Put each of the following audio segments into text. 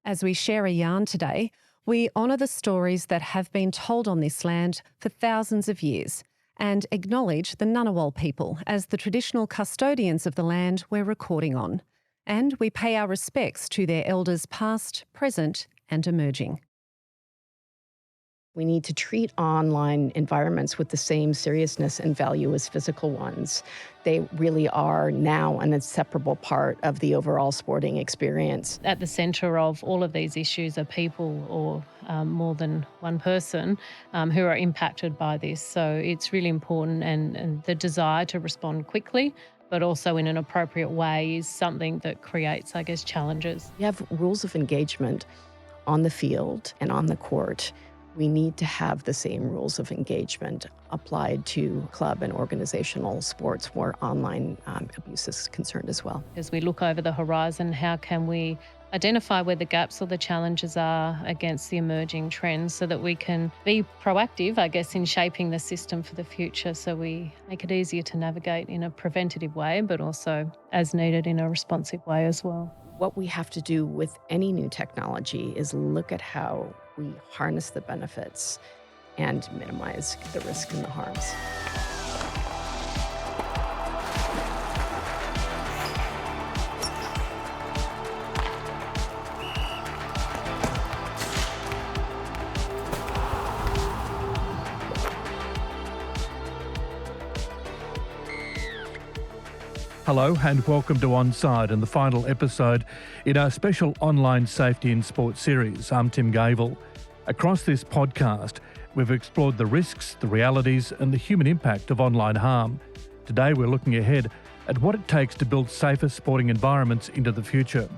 As we share a yarn today, we honour the stories that have been told on this land for thousands of years and acknowledge the Ngunnawal people as the traditional custodians of the land we're recording on. And we pay our respects to their elders past, present and emerging. We need to treat online environments with the same seriousness and value as physical ones. They really are now an inseparable part of the overall sporting experience. At the centre of all of these issues are people or more than one person who are impacted by this. So it's really important, and the desire to respond quickly but also in an appropriate way is something that creates, I guess, challenges. We have rules of engagement on the field and on the court. We need to have the same rules of engagement applied to club and organizational sports where online abuse is concerned as well. As we look over the horizon, how can we identify where the gaps or the challenges are against the emerging trends so that we can be proactive, I guess, in shaping the system for the future so we make it easier to navigate in a preventative way, but also as needed in a responsive way as well. What we have to do with any new technology is look at how we harness the benefits and minimize the risk and the harms. Hello and welcome to Onside and the final episode in our special online safety in sport series. I'm Tim Gavel. Across this podcast, we've explored the risks, the realities and the human impact of online harm. Today we're looking ahead at what it takes to build safer sporting environments into the future.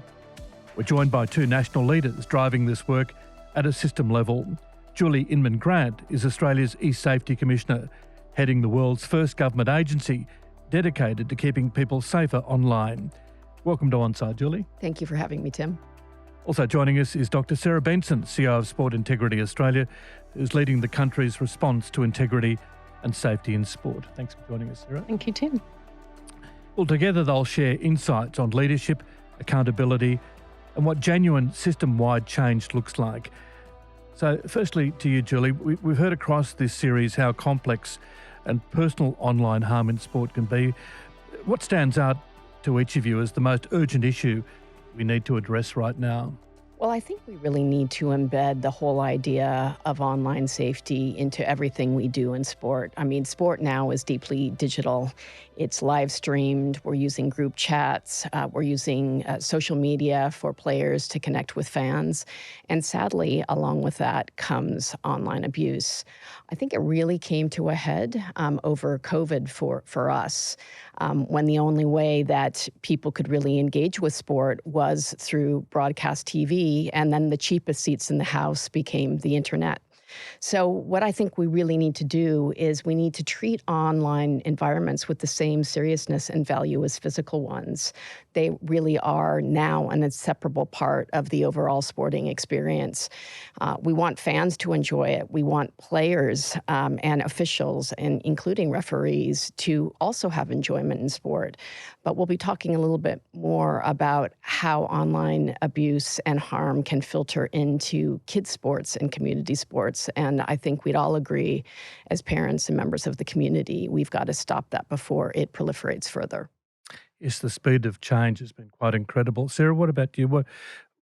We're joined by two national leaders driving this work at a system level. Julie Inman Grant is Australia's eSafety Commissioner, heading the world's first government agency dedicated to keeping people safer online. Welcome to Onside, Julie. Thank you for having me, Tim. Also joining us is Dr. Sarah Benson, CEO of Sport Integrity Australia, who's leading the country's response to integrity and safety in sport. Thanks for joining us, Sarah. Thank you, Tim. Well, together they'll share insights on leadership, accountability, and what genuine system-wide change looks like. So firstly to you, Julie, we've heard across this series how complex and personal online harm in sport can be. What stands out to each of you as the most urgent issue we need to address right now? Well, I think we really need to embed the whole idea of online safety into everything we do in sport. I mean, sport now is deeply digital. It's live streamed. We're using group chats. We're using social media for players to connect with fans. And sadly, along with that comes online abuse. I think it really came to a head over COVID for us, when the only way that people could really engage with sport was through broadcast TV, and then the cheapest seats in the house became the internet. So what I think we really need to do is we need to treat online environments with the same seriousness and value as physical ones. They really are now an inseparable part of the overall sporting experience. We want fans to enjoy it. We want players and officials, and including referees, to also have enjoyment in sport. But we'll be talking a little bit more about how online abuse and harm can filter into kids' sports and community sports. And I think we'd all agree, as parents and members of the community, we've got to stop that before it proliferates further. Yes, the speed of change has been quite incredible. Sarah, what about you?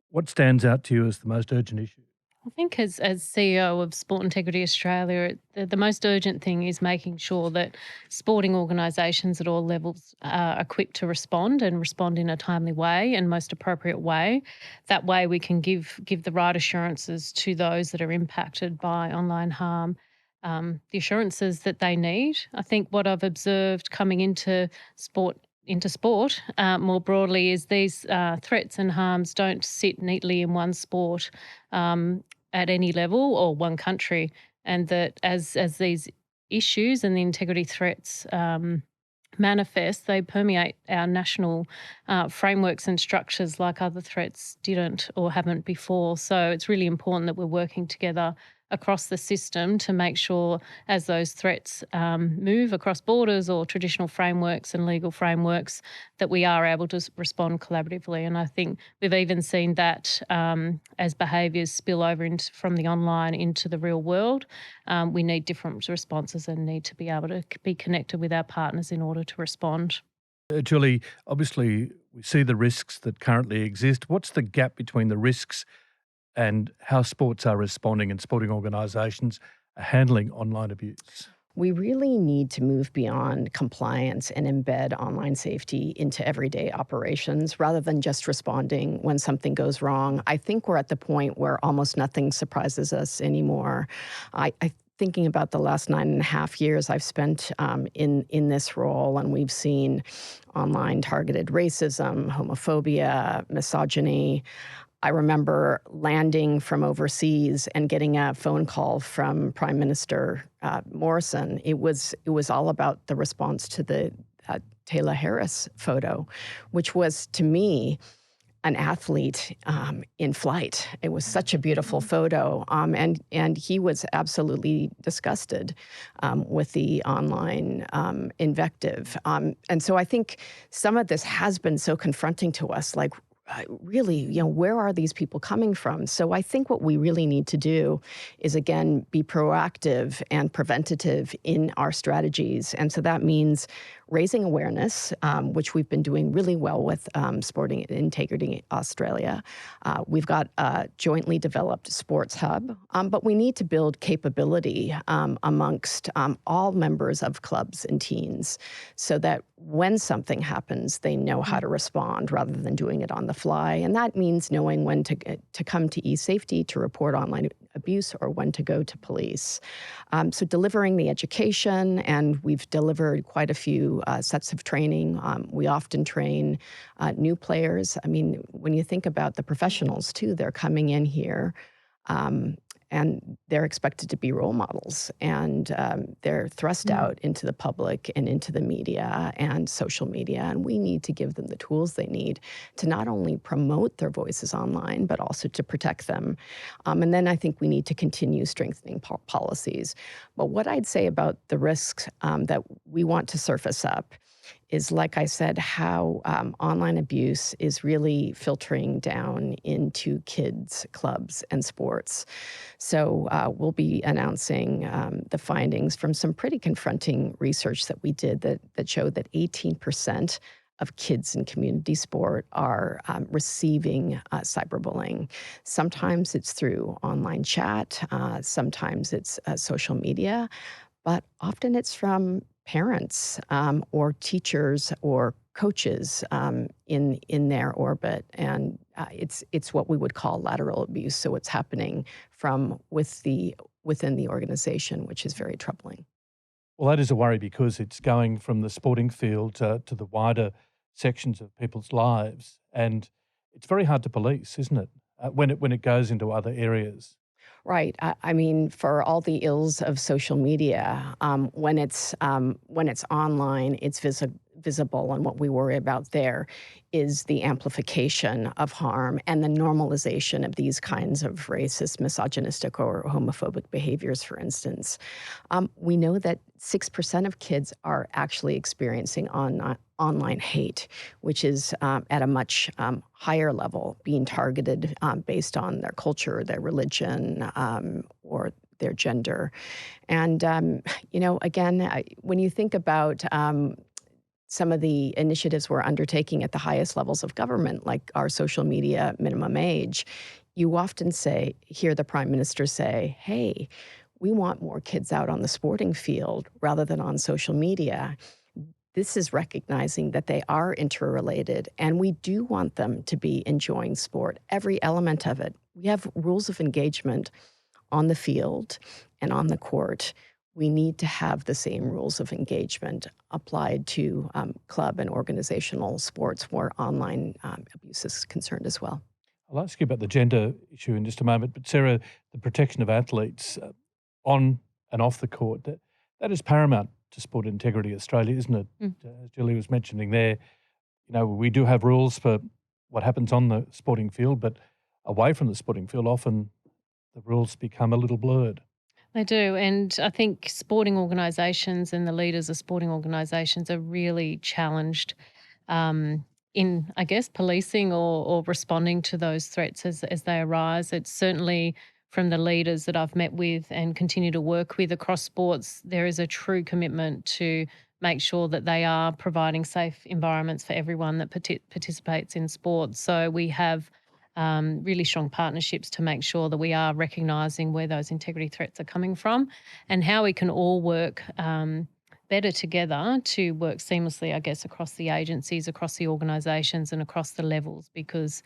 What stands out to you as the most urgent issue? I think as CEO of Sport Integrity Australia, the most urgent thing is making sure that sporting organisations at all levels are equipped to respond and respond in a timely way and most appropriate way. That way we can give the right assurances to those that are impacted by online harm, the assurances that they need. I think what I've observed coming into sport more broadly is these threats and harms don't sit neatly in one sport at any level or one country, and that as these issues and the integrity threats manifest, they permeate our national frameworks and structures like other threats didn't or haven't before. So it's really important that we're working together across the system to make sure as those threats move across borders or traditional frameworks and legal frameworks that we are able to respond collaboratively. And I think we've even seen that as behaviours spill over from the online into the real world, we need different responses and need to be able to be connected with our partners in order to respond. Julie, obviously we see the risks that currently exist. What's the gap between the risks and how sports are responding and sporting organisations are handling online abuse? We really need to move beyond compliance and embed online safety into everyday operations rather than just responding when something goes wrong. I think we're at the point where almost nothing surprises us anymore. Thinking about the last 9.5 years I've spent in this role, and we've seen online targeted racism, homophobia, misogyny. I remember landing from overseas and getting a phone call from Prime Minister Morrison. It was all about the response to the Taylor Harris photo, which was, to me, an athlete in flight. It was such a beautiful photo, and he was absolutely disgusted with the online invective. And so I think some of this has been so confronting to us, like, really, where are these people coming from? So I think what we really need to do is, again, be proactive and preventative in our strategies. And so that means raising awareness, which we've been doing really well with Sporting Integrity Australia. We've got a jointly developed sports hub, but we need to build capability amongst all members of clubs and teams so that when something happens, they know how to respond rather than doing it on the fly. And that means knowing when to come to eSafety to report online abuse or when to go to police. So delivering the education, and we've delivered quite a few sets of training. We often train new players. I mean, when you think about the professionals too, they're coming in here and they're expected to be role models, and they're thrust out into the public and into the media and social media, and we need to give them the tools they need to not only promote their voices online, but also to protect them. And then I think we need to continue strengthening policies. But what I'd say about the risks that we want to surface up is, like I said, how online abuse is really filtering down into kids' clubs and sports. So we'll be announcing the findings from some pretty confronting research that we did that showed that 18% of kids in community sport are receiving cyberbullying. Sometimes it's through online chat, sometimes it's social media, but often it's from parents or teachers or coaches in their orbit, and it's what we would call lateral abuse. So it's happening from within the organization, which is very troubling. Well, that is a worry because it's going from the sporting field to the wider sections of people's lives, and it's very hard to police, isn't it? When it goes into other areas. Right. I mean, for all the ills of social media, when it's online, it's visible, and what we worry about there is the amplification of harm and the normalization of these kinds of racist, misogynistic, or homophobic behaviors, for instance. We know that 6% of kids are actually experiencing online hate, which is at a much higher level, being targeted based on their culture, their religion, or their gender. And, again, when you think about some of the initiatives we're undertaking at the highest levels of government, like our social media minimum age, you often hear the Prime Minister say, hey, we want more kids out on the sporting field rather than on social media. This is recognizing that they are interrelated, and we do want them to be enjoying sport, every element of it. We have rules of engagement on the field and on the court. We need to have the same rules of engagement applied to club and organizational sports where online abuse is concerned as well. I'll ask you about the gender issue in just a moment, but Sarah, the protection of athletes on and off the court, that is paramount to Sport Integrity Australia, isn't it? As Julie was mentioning there, we do have rules for what happens on the sporting field, but away from the sporting field, often the rules become a little blurred. They do. And I think sporting organisations and the leaders of sporting organisations are really challenged in, I guess, policing or responding to those threats as they arise. It's certainly from the leaders that I've met with and continue to work with across sports, there is a true commitment to make sure that they are providing safe environments for everyone that participates in sports. So we have really strong partnerships to make sure that we are recognising where those integrity threats are coming from and how we can all work better together to work seamlessly, I guess, across the agencies, across the organisations and across the levels, because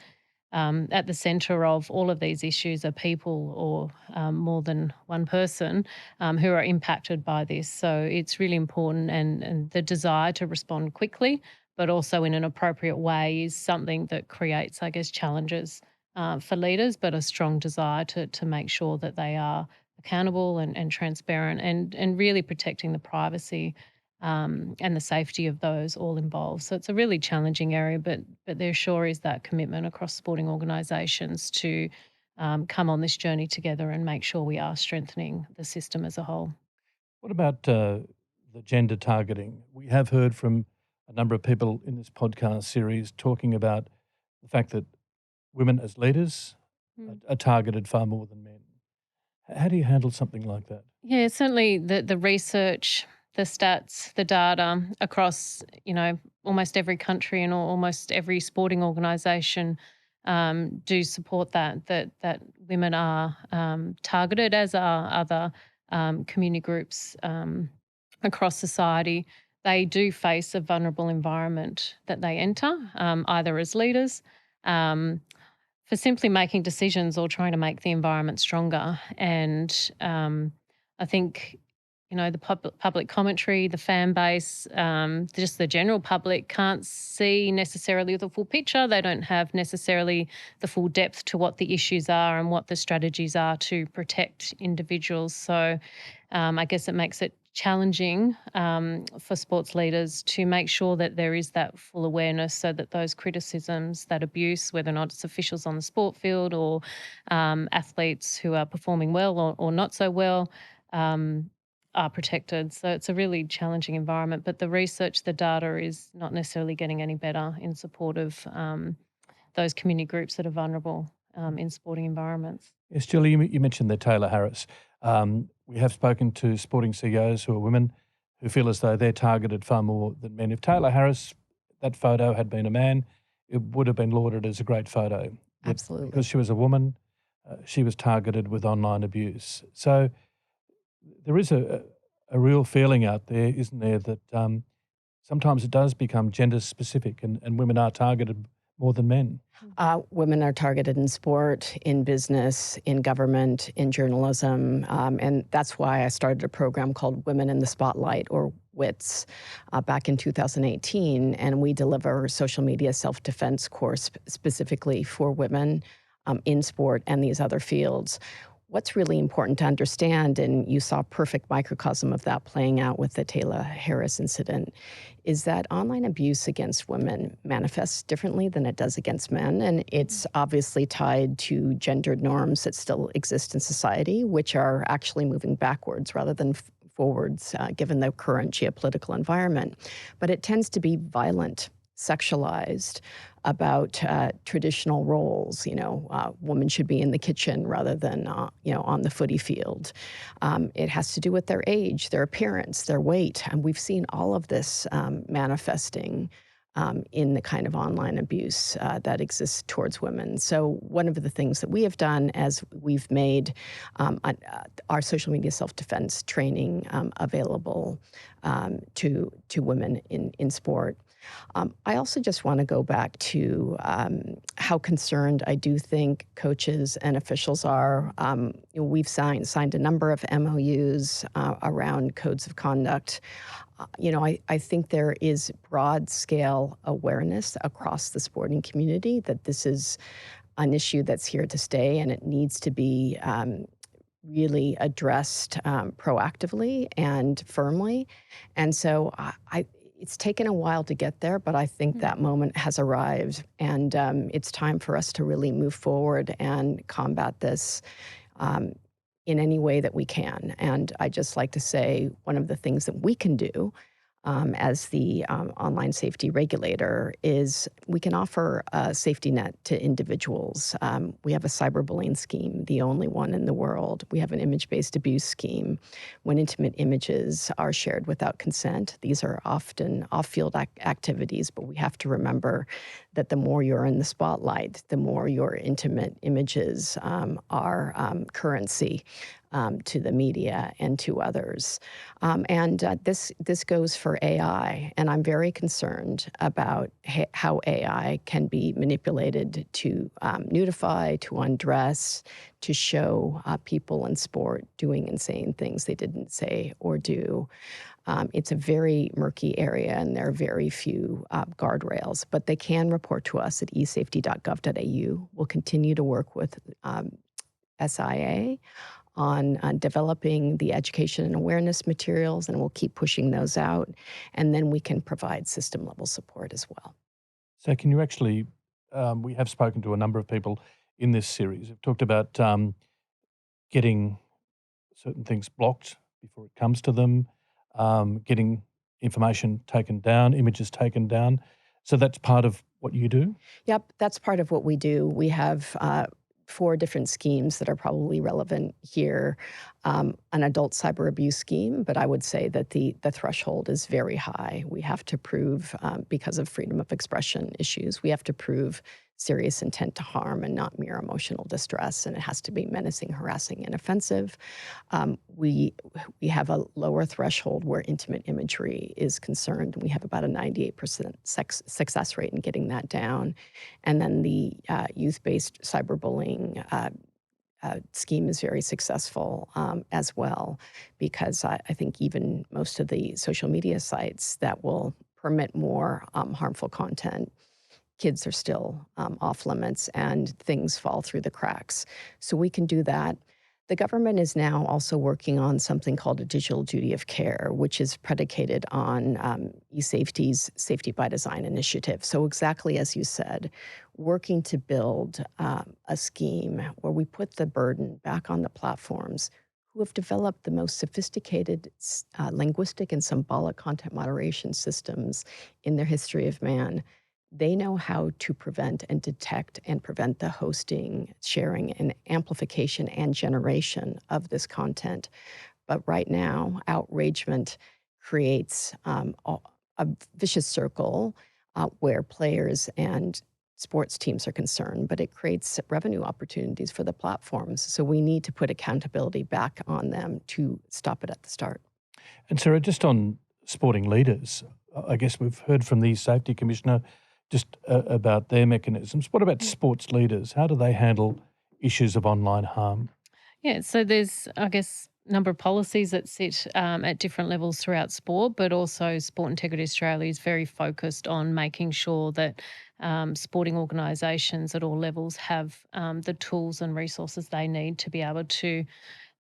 at the centre of all of these issues are people or more than one person who are impacted by this. So it's really important, and the desire to respond quickly but also in an appropriate way is something that creates, I guess, challenges for leaders, but a strong desire to make sure that they are accountable and transparent and really protecting the privacy and the safety of those all involved. So it's a really challenging area, but there sure is that commitment across sporting organisations to come on this journey together and make sure we are strengthening the system as a whole. What about the gender targeting? We have heard from a number of people in this podcast series talking about the fact that women as leaders are targeted far more than men. How do you handle something like that? Yeah, certainly the research, the stats, the data across, almost every country and almost every sporting organisation do support that women are targeted, as are other community groups across society. They do face a vulnerable environment that they enter, either as leaders, for simply making decisions or trying to make the environment stronger. And I think, the public commentary, the fan base, just the general public can't see necessarily the full picture. They don't have necessarily the full depth to what the issues are and what the strategies are to protect individuals. So I guess it makes it challenging for sports leaders to make sure that there is that full awareness so that those criticisms, that abuse, whether or not it's officials on the sport field or athletes who are performing well or not so well, are protected. So it's a really challenging environment. But the research, the data is not necessarily getting any better in support of those community groups that are vulnerable in sporting environments. Yes, Julie, you mentioned that Taylor Harris. We have spoken to sporting CEOs who are women who feel as though they're targeted far more than men. If Taylor Harris, that photo had been a man, it would have been lauded as a great photo. Yet Absolutely. because she was a woman, she was targeted with online abuse. So there is a real feeling out there, isn't there, that sometimes it does become gender specific and women are targeted more than men. Women are targeted in sport, in business, in government, in journalism, and that's why I started a program called Women in the Spotlight, or WITS, back in 2018, and we deliver social media self-defense course specifically for women in sport and these other fields. What's really important to understand, and you saw a perfect microcosm of that playing out with the Taylor Harris incident, is that online abuse against women manifests differently than it does against men. And it's obviously tied to gendered norms that still exist in society, which are actually moving backwards rather than forwards, given the current geopolitical environment. But it tends to be violent, sexualized, about traditional roles. Women should be in the kitchen rather than, on the footy field. It has to do with their age, their appearance, their weight. And we've seen all of this manifesting in the kind of online abuse that exists towards women. So one of the things that we have done as we've made our social media self-defense training available to women in sport. I also just want to go back to how concerned I do think coaches and officials are. We've signed a number of MOUs around codes of conduct. I think there is broad-scale awareness across the sporting community that this is an issue that's here to stay, and it needs to be really addressed proactively and firmly. And so it's taken a while to get there, but I think that moment has arrived, and it's time for us to really move forward and combat this in any way that we can. And I just like to say one of the things that we can do as the online safety regulator is we can offer a safety net to individuals. We have a cyberbullying scheme, the only one in the world. We have an image-based abuse scheme. When intimate images are shared without consent, these are often off-field activities, but we have to remember that the more you're in the spotlight, the more your intimate images are currency to the media and to others. This goes for AI, and I'm very concerned about how AI can be manipulated to nudify, to undress, to show people in sport doing insane things they didn't say or do. It's a very murky area, and there are very few guardrails, but they can report to us at esafety.gov.au. We'll continue to work with SIA on developing the education and awareness materials, and we'll keep pushing those out. And then we can provide system-level support as well. So can you actually, we have spoken to a number of people in this series. We've talked about getting certain things blocked before it comes to them, getting information taken down, images taken down. So that's part of what you do? Yep, that's part of what we do. We have 4 different schemes that are probably relevant here. An adult cyber abuse scheme, but I would say that the threshold is very high. We have to prove, because of freedom of expression issues, we have to prove serious intent to harm and not mere emotional distress, and it has to be menacing, harassing, and offensive. We have a lower threshold where intimate imagery is concerned. We have about a 98% success rate in getting that down. And then the youth-based cyberbullying scheme is very successful as well, because I think even most of the social media sites that will permit more harmful content, kids are still off limits and things fall through the cracks. So we can do that. The government is now also working on something called a digital duty of care, which is predicated on eSafety's Safety by Design initiative. So exactly as you said, working to build a scheme where we put the burden back on the platforms who have developed the most sophisticated linguistic and symbolic content moderation systems in their history of man. They know how to prevent and detect and prevent the hosting, sharing, and amplification and generation of this content. But right now, outragement creates a vicious circle where players and sports teams are concerned, but it creates revenue opportunities for the platforms. So we need to put accountability back on them to stop it at the start. And Sarah, just on sporting leaders, I guess we've heard from the Safety Commissioner just about their mechanisms. What about sports leaders? How do they handle issues of online harm? Yeah, so there's, I guess, a number of policies that sit at different levels throughout sport, but also Sport Integrity Australia is very focused on making sure that sporting organisations at all levels have the tools and resources they need to be able to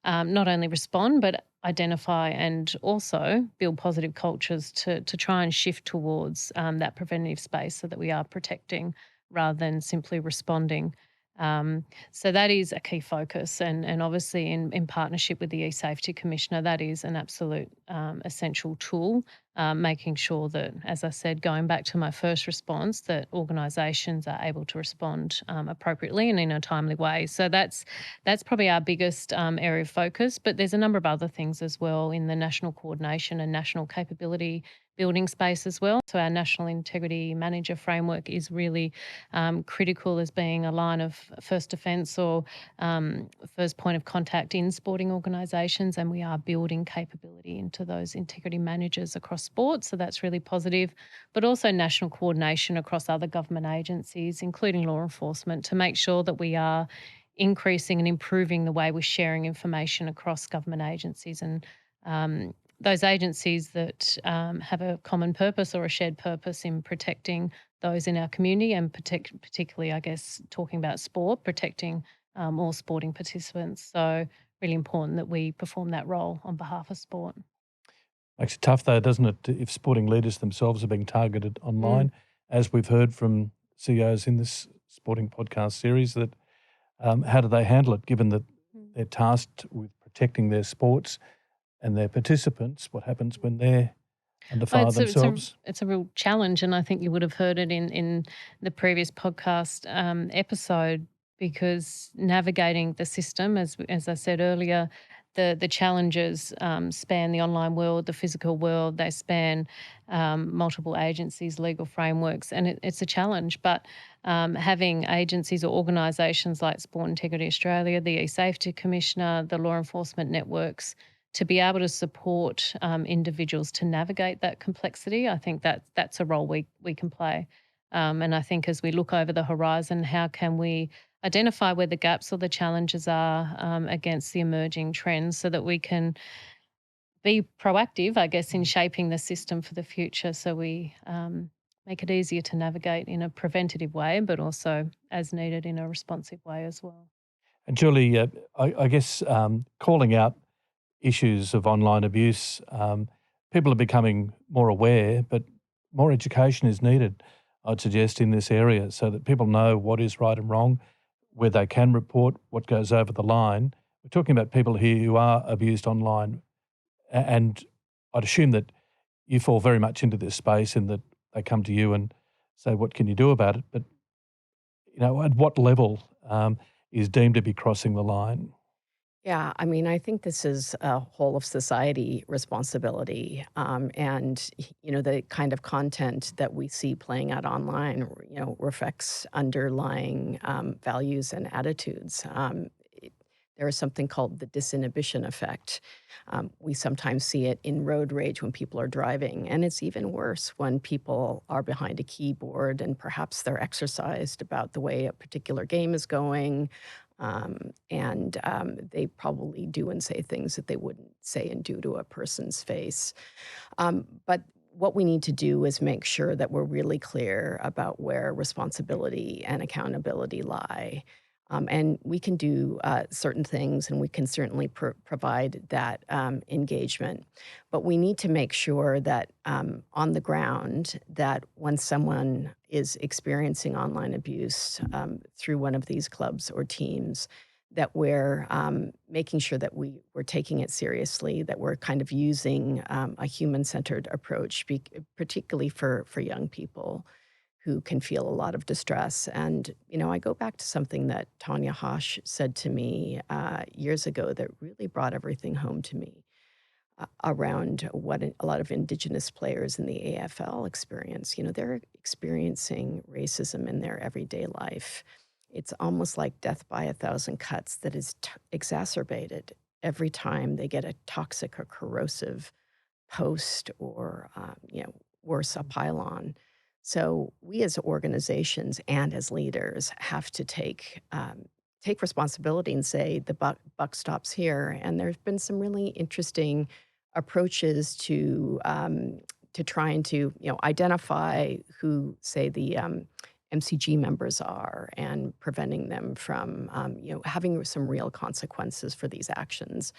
not only respond, but identify and also build positive cultures to try and shift towards that preventative space so that we are protecting rather than simply responding. So that is a key focus, and obviously in partnership with the eSafety Commissioner, that is an absolute essential tool, making sure that, as I said, going back to my first response, that organisations are able to respond appropriately and in a timely way. So that's probably our biggest area of focus, but there's a number of other things as well in the national coordination and national capability building space as well. So our National Integrity Manager framework is really critical as being a line of first defence or first point of contact in sporting organisations, and we are building capability into those integrity managers across sport. So that's really positive, but also national coordination across other government agencies, including law enforcement, to make sure that we are increasing and improving the way we're sharing information across government agencies and those agencies that have a common purpose or a shared purpose in protecting those in our community and particularly, I guess, talking about sport, protecting all sporting participants. So really important that we perform that role on behalf of sport. Makes it tough though, doesn't it, if sporting leaders themselves are being targeted online, as we've heard from CEOs in this sporting podcast series, that how do they handle it, given that they're tasked with protecting their sports and their participants. What happens when they're under Well, fire themselves? it's a real challenge, and I think you would have heard it in the previous podcast episode, because navigating the system, as I said earlier, the challenges span the online world, the physical world. They span multiple agencies, legal frameworks, and it's a challenge. But having agencies or organisations like Sport Integrity Australia, the eSafety Commissioner, the law enforcement networks, to be able to support individuals to navigate that complexity, I think that's a role we can play. And I think as we look over the horizon, how can we identify where the gaps or the challenges are against the emerging trends, so that we can be proactive, I guess, in shaping the system for the future, so we make it easier to navigate in a preventative way, but also as needed in a responsive way as well. And Julie, I guess calling out issues of online abuse, people are becoming more aware, but more education is needed, I'd suggest, in this area, so that people know what is right and wrong, where they can report, what goes over the line. We're talking about people here who are abused online, and I'd assume that you fall very much into this space, in that they come to you and say, what can you do about it? But, at what level is deemed to be crossing the line? Yeah, I mean, I think this is a whole of society responsibility. The kind of content that we see playing out online, reflects underlying values and attitudes. There is something called the disinhibition effect. We sometimes see it in road rage when people are driving, and it's even worse when people are behind a keyboard and perhaps they're exercised about the way a particular game is going. They probably do and say things that they wouldn't say and do to a person's face. But what we need to do is make sure that we're really clear about where responsibility and accountability lie. And we can do certain things, and we can certainly provide that engagement. But we need to make sure that on the ground, that when someone is experiencing online abuse through one of these clubs or teams, that we're making sure that we're taking it seriously, that we're kind of using a human-centered approach, particularly for young people who can feel a lot of distress. And, I go back to something that Tanya Hosh said to me years ago that really brought everything home to me around what a lot of Indigenous players in the AFL experience. They're experiencing racism in their everyday life. It's almost like death by a thousand cuts that is exacerbated every time they get a toxic or corrosive post or, worse, a pylon. So we as organizations and as leaders have to take responsibility and say the buck stops here. And there's been some really interesting approaches to trying to identify who, say, the MCG members are, and preventing them from having some real consequences for these actions,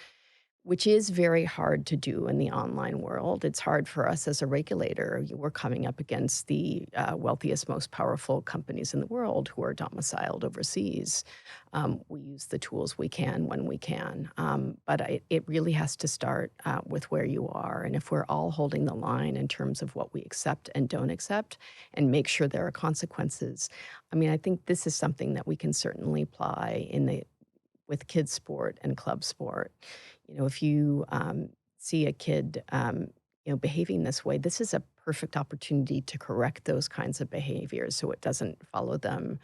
which is very hard to do in the online world. It's hard for us as a regulator. We're coming up against the wealthiest, most powerful companies in the world who are domiciled overseas. We use the tools we can when we can. But it really has to start with where you are. And if we're all holding the line in terms of what we accept and don't accept, and make sure there are consequences, I think this is something that we can certainly apply with kids sport and club sport. If you see a kid, behaving this way, this is a perfect opportunity to correct those kinds of behaviors so it doesn't follow them,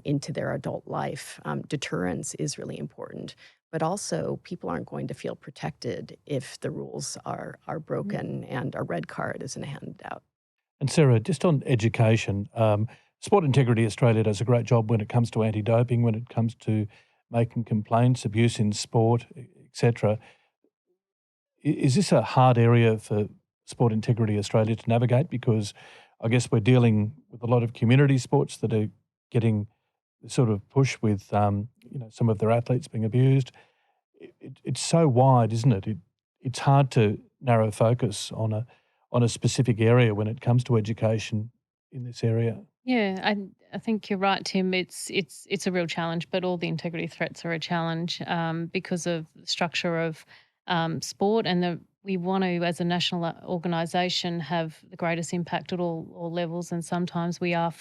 into their adult life. Deterrence is really important, but also people aren't going to feel protected if the rules are broken and a red card isn't handed out. And Sarah, just on education, Sport Integrity Australia does a great job when it comes to anti-doping, when it comes to making complaints, abuse in sport, etc. Is this a hard area for Sport Integrity Australia to navigate? Because I guess we're dealing with a lot of community sports that are getting sort of push with some of their athletes being abused. It's so wide, isn't it? It's hard to narrow focus on a specific area when it comes to education in this area. Yeah, I think you're right, Tim. It's a real challenge, but all the integrity threats are a challenge because of the structure of sport, and we want to, as a national organisation, have the greatest impact at all levels, and sometimes we are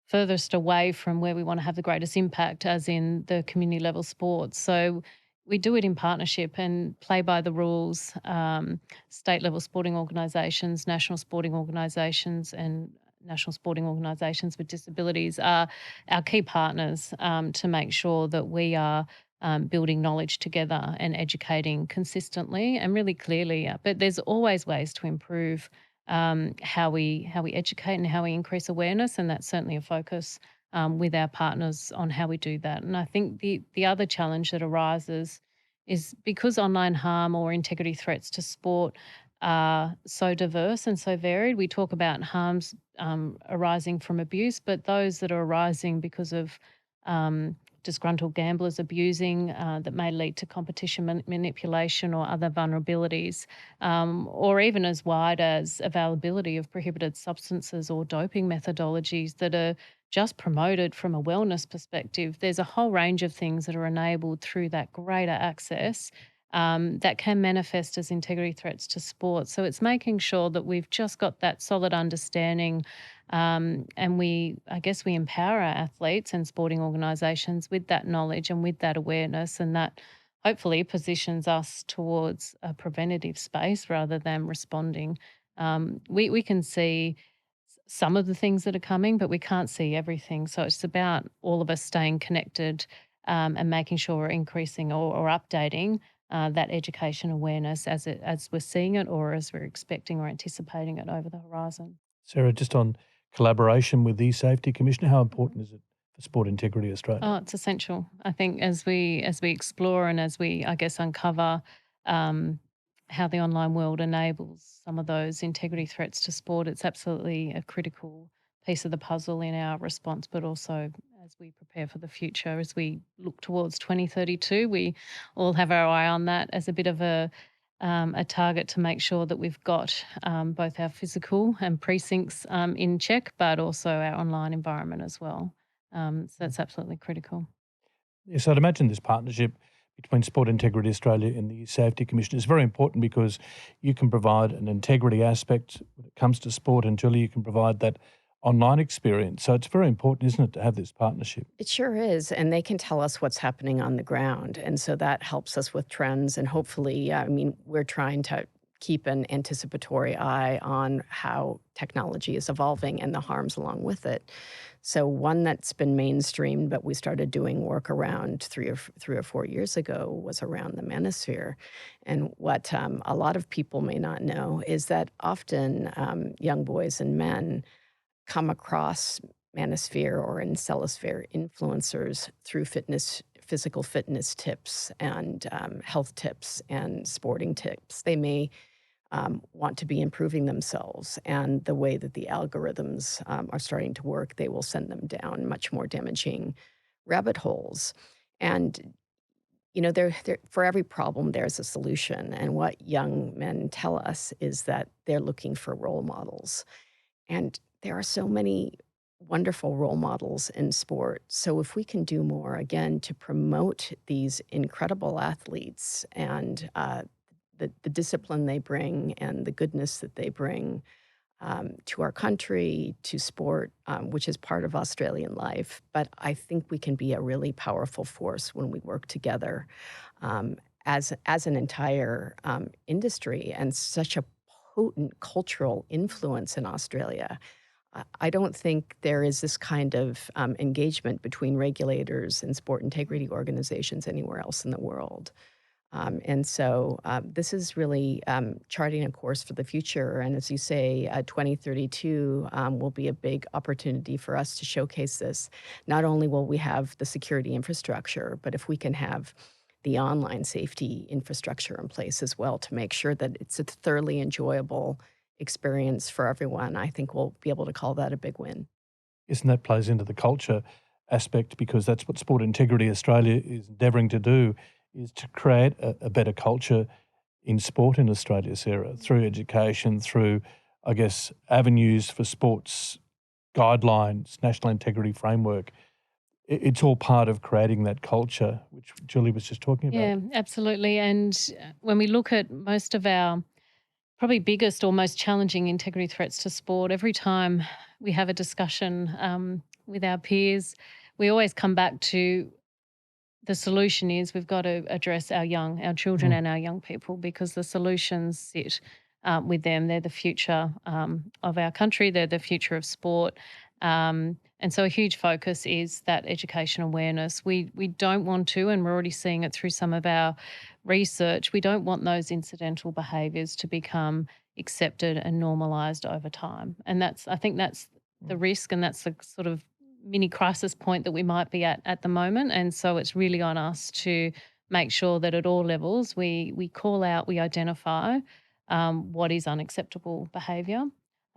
furthest away from where we want to have the greatest impact, as in the community level sports. So we do it in partnership and play by the rules. State level sporting organisations, national sporting organisations, and national sporting organisations with disabilities are our key partners to make sure that we are building knowledge together and educating consistently and really clearly. But there's always ways to improve how we educate and how we increase awareness, and that's certainly a focus with our partners on how we do that. And I think the other challenge that arises is because online harm or integrity threats to sport are so diverse and so varied. We talk about harms arising from abuse, but those that are arising because of disgruntled gamblers abusing that may lead to competition manipulation or other vulnerabilities, or even as wide as availability of prohibited substances or doping methodologies that are just promoted from a wellness perspective. There's a whole range of things that are enabled through that greater access that can manifest as integrity threats to sport. So it's making sure that we've just got that solid understanding, and I guess we empower our athletes and sporting organisations with that knowledge and with that awareness, and that hopefully positions us towards a preventative space rather than responding. We can see some of the things that are coming, but we can't see everything. So it's about all of us staying connected and making sure we're increasing or updating that education awareness as we're seeing it or as we're expecting or anticipating it over the horizon. Sarah, just on collaboration with the eSafety Commissioner, how important is it for Sport Integrity Australia? Oh, it's essential. I think as we explore and as we, I guess, uncover um, how the online world enables some of those integrity threats to sport, it's absolutely a critical piece of the puzzle in our response, but also as we prepare for the future, as we look towards 2032, we all have our eye on that as a bit of a target to make sure that we've got both our physical and precincts in check, but also our online environment as well. So that's absolutely critical. Yes, I'd imagine this partnership between Sport Integrity Australia and the Safety Commission is very important because you can provide an integrity aspect when it comes to sport, and Julie, you can provide that online experience. So it's very important, isn't it, to have this partnership? It sure is. And they can tell us what's happening on the ground. And so that helps us with trends. And hopefully, yeah, I mean, we're trying to keep an anticipatory eye on how technology is evolving and the harms along with it. So one that's been mainstreamed, but we started doing work around 3 or 4 years ago, was around the manosphere. And what a lot of people may not know is that often young boys and men come across manosphere or encelosphere influencers through physical fitness tips and health tips and sporting tips. They may want to be improving themselves, and the way that the algorithms are starting to work, they will send them down much more damaging rabbit holes. And for every problem, there's a solution. And what young men tell us is that they're looking for role models. And there are so many wonderful role models in sport. So if we can do more, again, to promote these incredible athletes and the discipline they bring and the goodness that they bring to our country, to sport, which is part of Australian life. But I think we can be a really powerful force when we work together um, as an entire industry, and such a potent cultural influence in Australia. I don't think there is this kind of engagement between regulators and sport integrity organizations anywhere else in the world. And so this is really charting a course for the future. And as you say, 2032 will be a big opportunity for us to showcase this. Not only will we have the security infrastructure, but if we can have the online safety infrastructure in place as well to make sure that it's a thoroughly enjoyable experience for everyone, I think we'll be able to call that a big win. Isn't that plays into the culture aspect, because that's what Sport Integrity Australia is endeavouring to do, is to create a better culture in sport in Australia, Sarah, through education, through, I guess, avenues for sports guidelines, national integrity framework, it's all part of creating that culture, which Julie was just talking about. Yeah, absolutely. And when we look at most of our probably biggest or most challenging integrity threats to sport, every time we have a discussion with our peers, we always come back to the solution is we've got to address our children and our young people, because the solutions sit with them. They're the future of our country. They're the future of sport. And so a huge focus is that education awareness. We don't want to, and we're already seeing it through some of our research, we don't want those incidental behaviours to become accepted and normalised over time. And I think that's the risk, and that's the sort of mini crisis point that we might be at the moment. And so it's really on us to make sure that at all levels we call out, we identify what is unacceptable behaviour,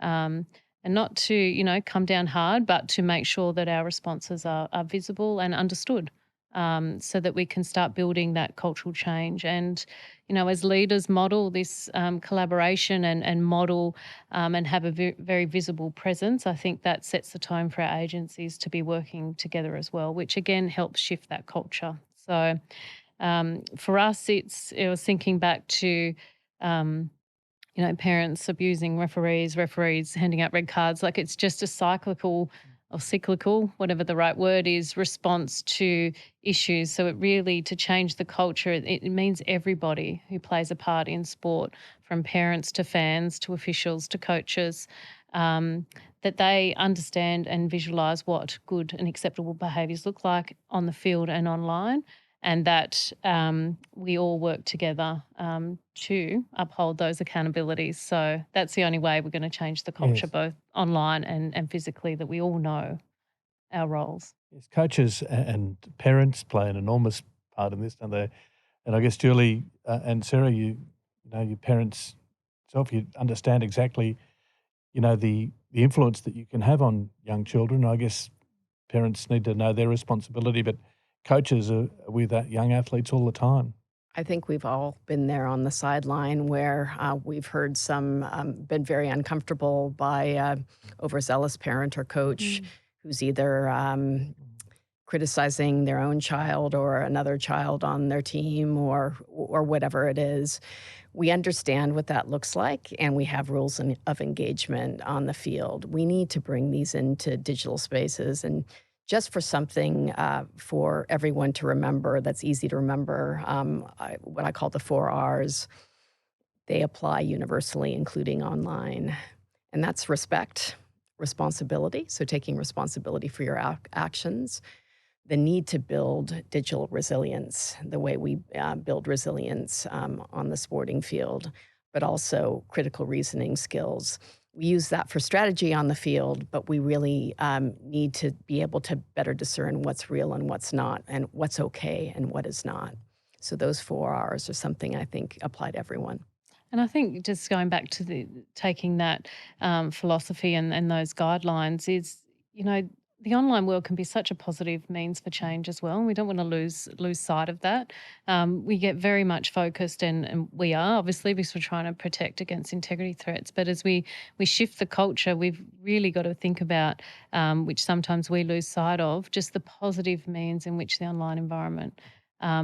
and not to come down hard, but to make sure that our responses are visible and understood, so that we can start building that cultural change. And as leaders, model this collaboration and model and have a very visible presence. I think that sets the tone for our agencies to be working together as well, which again helps shift that culture. So for us, it was thinking back to parents abusing referees handing out red cards. Like, it's just a cyclical, whatever the right word is, response to issues. So it really, to change the culture, it means everybody who plays a part in sport, from parents to fans to officials to coaches, that they understand and visualise what good and acceptable behaviours look like on the field and online, and that we all work together to uphold those accountabilities. So that's the only way we're going to change the culture, Yes. both online and physically, that we all know our roles. Yes, coaches and parents play an enormous part in this, don't they? And I guess Julie and Sarah, your parents self, you understand exactly, the influence that you can have on young children. I guess parents need to know their responsibility, but coaches are with young athletes all the time. I think we've all been there on the sideline where we've heard some been very uncomfortable by overzealous parent or coach who's either criticizing their own child or another child on their team or whatever it is. We understand what that looks like, and we have rules of engagement on the field. We need to bring these into digital spaces, and just for something for everyone to remember that's easy to remember, what I call the 4 Rs, they apply universally, including online. And that's respect, responsibility, so taking responsibility for your actions, the need to build digital resilience, the way we build resilience on the sporting field, but also critical reasoning skills. We use that for strategy on the field, but we really need to be able to better discern what's real and what's not, and what's okay and what is not. So those 4 Rs are something I think apply to everyone. And I think just going back to taking that philosophy and those guidelines is, the online world can be such a positive means for change as well. And we don't want to lose sight of that. We get very much focused, and we are obviously, because we're trying to protect against integrity threats. But as we shift the culture, we've really got to think about, which sometimes we lose sight of, just the positive means in which the online environment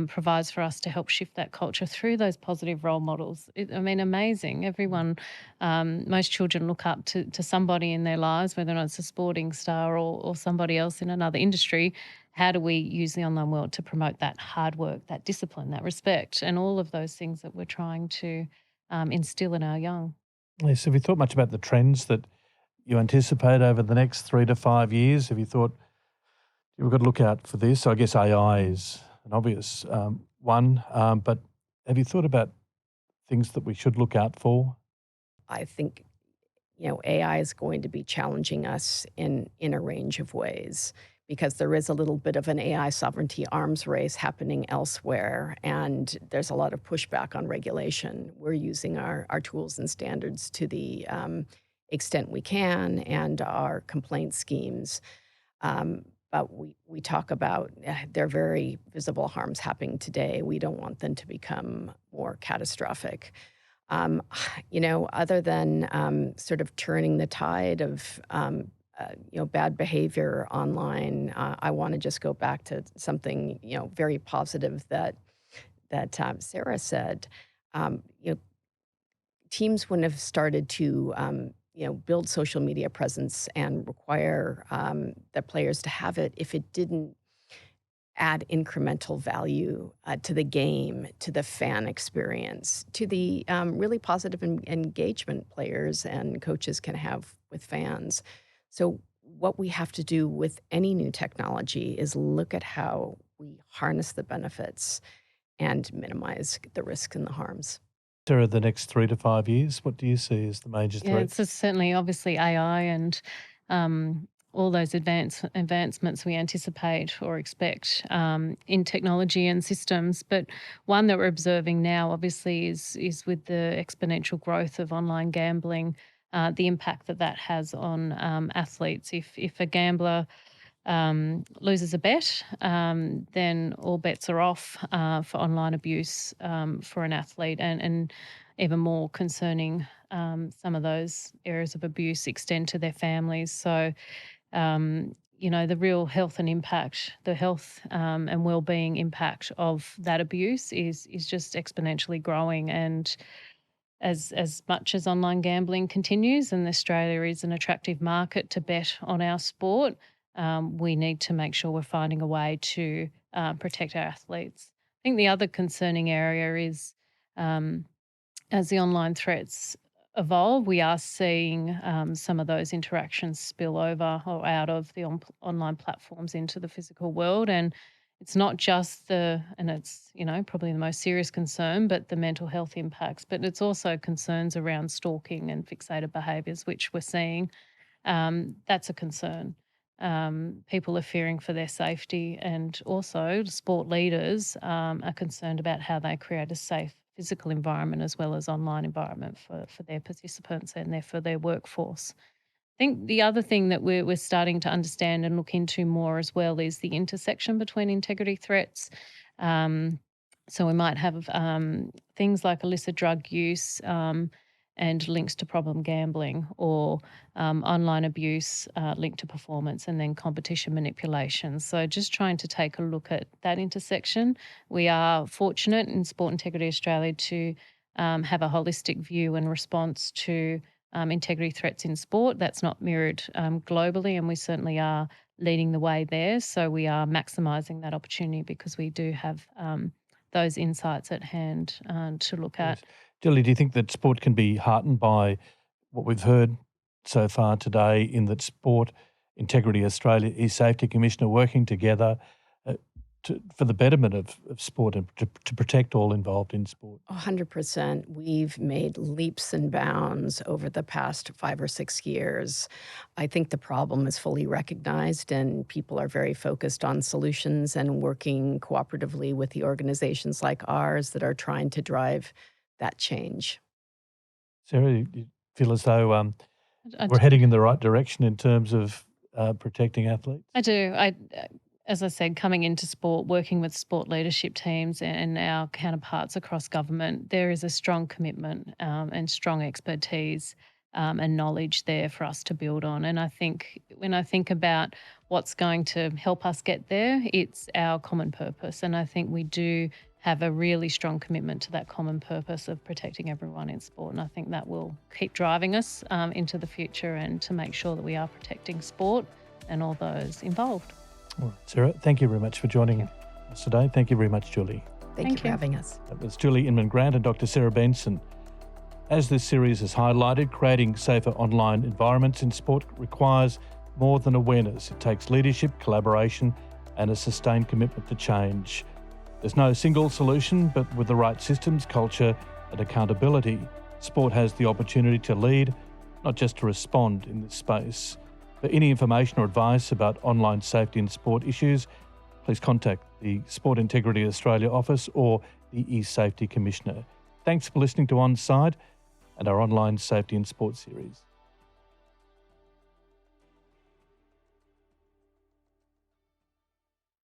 provides for us to help shift that culture through those positive role models. Amazing. Everyone, most children look up to somebody in their lives, whether or not it's a sporting star or somebody else in another industry. How do we use the online world to promote that hard work, that discipline, that respect, and all of those things that we're trying to instill in our young? Yes, have you thought much about the trends that you anticipate over the next 3 to 5 years? Have you thought, we've got to look out for this? I guess AI is an obvious one, but have you thought about things that we should look out for? I think AI is going to be challenging us in a range of ways, because there is a little bit of an AI sovereignty arms race happening elsewhere, and there's a lot of pushback on regulation. We're using our tools and standards to the extent we can, and our complaint schemes. But we talk about there are very visible harms happening today. We don't want them to become more catastrophic. Other than sort of turning the tide of bad behavior online. I want to just go back to something, very positive that Sarah said. You know, teams wouldn't have started to, build social media presence and require the players to have it if it didn't add incremental value to the game, to the fan experience, to the really positive engagement players and coaches can have with fans. So, what we have to do with any new technology is look at how we harness the benefits and minimize the risks and the harms. Sarah, the next 3 to 5 years, what do you see as the major Yeah, threats? it's certainly obviously AI and all those advancements we anticipate or expect in technology and systems. But one that we're observing now, obviously, is with the exponential growth of online gambling, the impact that has on athletes. If a gambler loses a bet, then all bets are off for online abuse for an athlete, and even more concerning, some of those areas of abuse extend to their families. So, the real health and impact, the health and well-being impact of that abuse is just exponentially growing. And as much as online gambling continues and Australia is an attractive market to bet on our sport, we need to make sure we're finding a way to protect our athletes. I think the other concerning area is, as the online threats evolve, we are seeing some of those interactions spill over or out of the online platforms into the physical world. And it's not just and it's, probably the most serious concern, but the mental health impacts. But it's also concerns around stalking and fixated behaviours, which we're seeing. That's a concern. People are fearing for their safety, and also sport leaders are concerned about how they create a safe physical environment as well as online environment for their participants and for their workforce. I think the other thing that we're starting to understand and look into more as well is the intersection between integrity threats. So we might have things like illicit drug use and links to problem gambling, or online abuse linked to performance, and then competition manipulation. So just trying to take a look at that intersection. We are fortunate in Sport Integrity Australia to have a holistic view and response to integrity threats in sport. That's not mirrored globally, and we certainly are leading the way there. So we are maximising that opportunity because we do have those insights at hand to look at. Yes. Julie, do you think that sport can be heartened by what we've heard so far today, in that Sport Integrity Australia, eSafety Commissioner working together for the betterment of sport and to protect all involved in sport? 100%. We've made leaps and bounds over the past 5 or 6 years. I think the problem is fully recognized, and people are very focused on solutions and working cooperatively with the organizations like ours that are trying to drive that change. Sarah, you feel as though I we're heading in the right direction in terms of protecting athletes? I do. As I said, coming into sport, working with sport leadership teams and our counterparts across government, there is a strong commitment and strong expertise and knowledge there for us to build on. And I think when I think about what's going to help us get there, it's our common purpose. And I think we do have a really strong commitment to that common purpose of protecting everyone in sport. And I think that will keep driving us into the future, and to make sure that we are protecting sport and all those involved. All right, Sarah, thank you very much for joining us today. Thank you very much, Julie. Thank you for having us. That was Julie Inman Grant and Dr. Sarah Benson. As this series has highlighted, creating safer online environments in sport requires more than awareness. It takes leadership, collaboration, and a sustained commitment to change. There's no single solution, but with the right systems, culture, and accountability, sport has the opportunity to lead, not just to respond in this space. For any information or advice about online safety and sport issues, please contact the Sport Integrity Australia office or the eSafety Commissioner. Thanks for listening to Onside and our online safety and sport series.